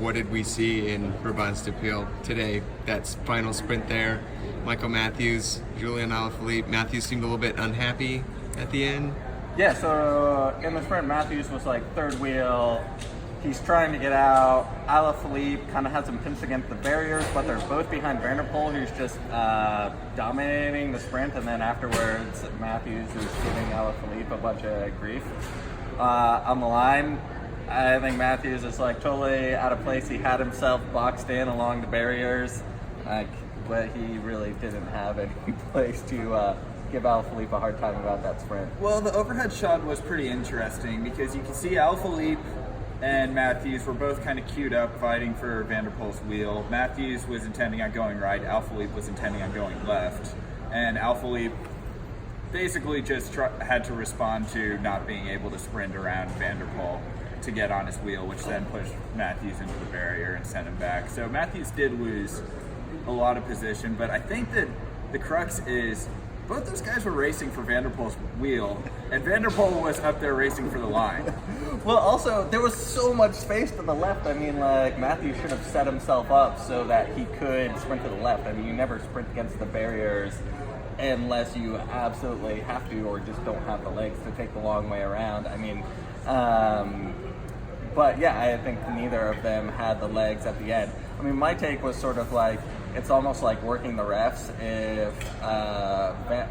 what did we see in Brabants-de-Pijl today? That final sprint there, Michael Matthews, Julian Alaphilippe. Matthews seemed a little bit unhappy at the end. Yeah, so in the sprint, Matthews was like third wheel. He's trying to get out. Alaphilippe kind of has him pinched against the barriers, but they're both behind Van der Poel, who's just dominating the sprint. And then afterwards, Matthews is giving Alaphilippe a bunch of grief. On the line, I think Matthews is like totally out of place. He had himself boxed in along the barriers, but he really didn't have any place to give Alaphilippe a hard time about that sprint. Well, the overhead shot was pretty interesting because you can see Alaphilippe and Matthews were both kind of queued up fighting for Van der Poel's wheel. Matthews was intending on going right, Alaphilippe was intending on going left, and Alaphilippe basically just had to respond to not being able to sprint around Van der Poel to get on his wheel, which then pushed Matthews into the barrier and sent him back. So Matthews did lose a lot of position, but I think that the crux is both those guys were racing for Van der Poel's wheel, and Van der Poel was up there racing for the line. Well, also, there was so much space to the left. I mean, like, Matthews should have set himself up so that he could sprint to the left. I mean, you never sprint against the barriers unless you absolutely have to or just don't have the legs to take the long way around. I mean, but yeah, I think neither of them had the legs at the end. I mean, my take was sort of like, it's almost like working the refs. If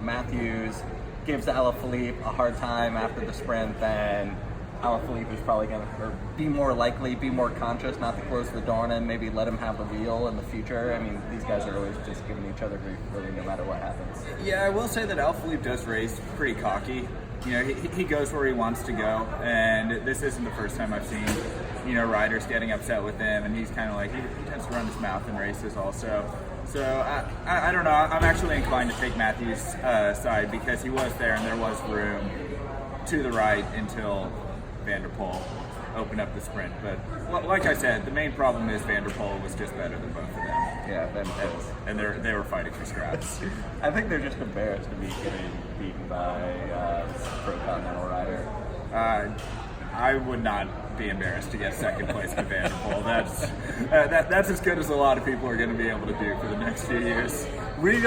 Matthews gives Alaphilippe a hard time after the sprint, then Alaphilippe is probably going to be more likely, be more conscious not to close the door and maybe let him have the wheel in the future. I mean, these guys are always just giving each other grief, really, no matter what happens. Yeah, I will say that Alaphilippe does race pretty cocky. You know, he goes where he wants to go, and this isn't the first time I've seen, you know, riders getting upset with him, and he's kind of like, he tends to run his mouth in races also. So, I don't know, I'm actually inclined to take Matthews' side because he was there and there was room to the right until Van der Poel opened up the sprint. But like I said, the main problem is Van der Poel was just better than both of them. Yeah, and they were fighting for scraps. I think they're just embarrassed to be getting beaten by a pro continental rider. I would not be embarrassed to get second place with Van der Poel. That's as good as a lot of people are going to be able to do for the next few years. We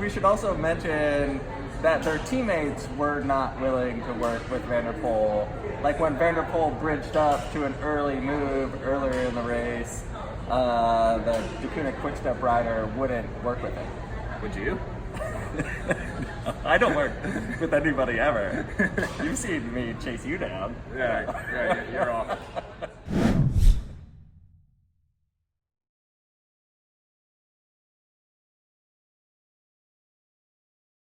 should also mention that their teammates were not willing to work with Van der Poel. Like when Van der Poel bridged up to an early move earlier in the race, the Deceuninck Quickstep rider wouldn't work with him. Would you? I don't work with anybody ever. You've seen me chase you down. Yeah, you're off.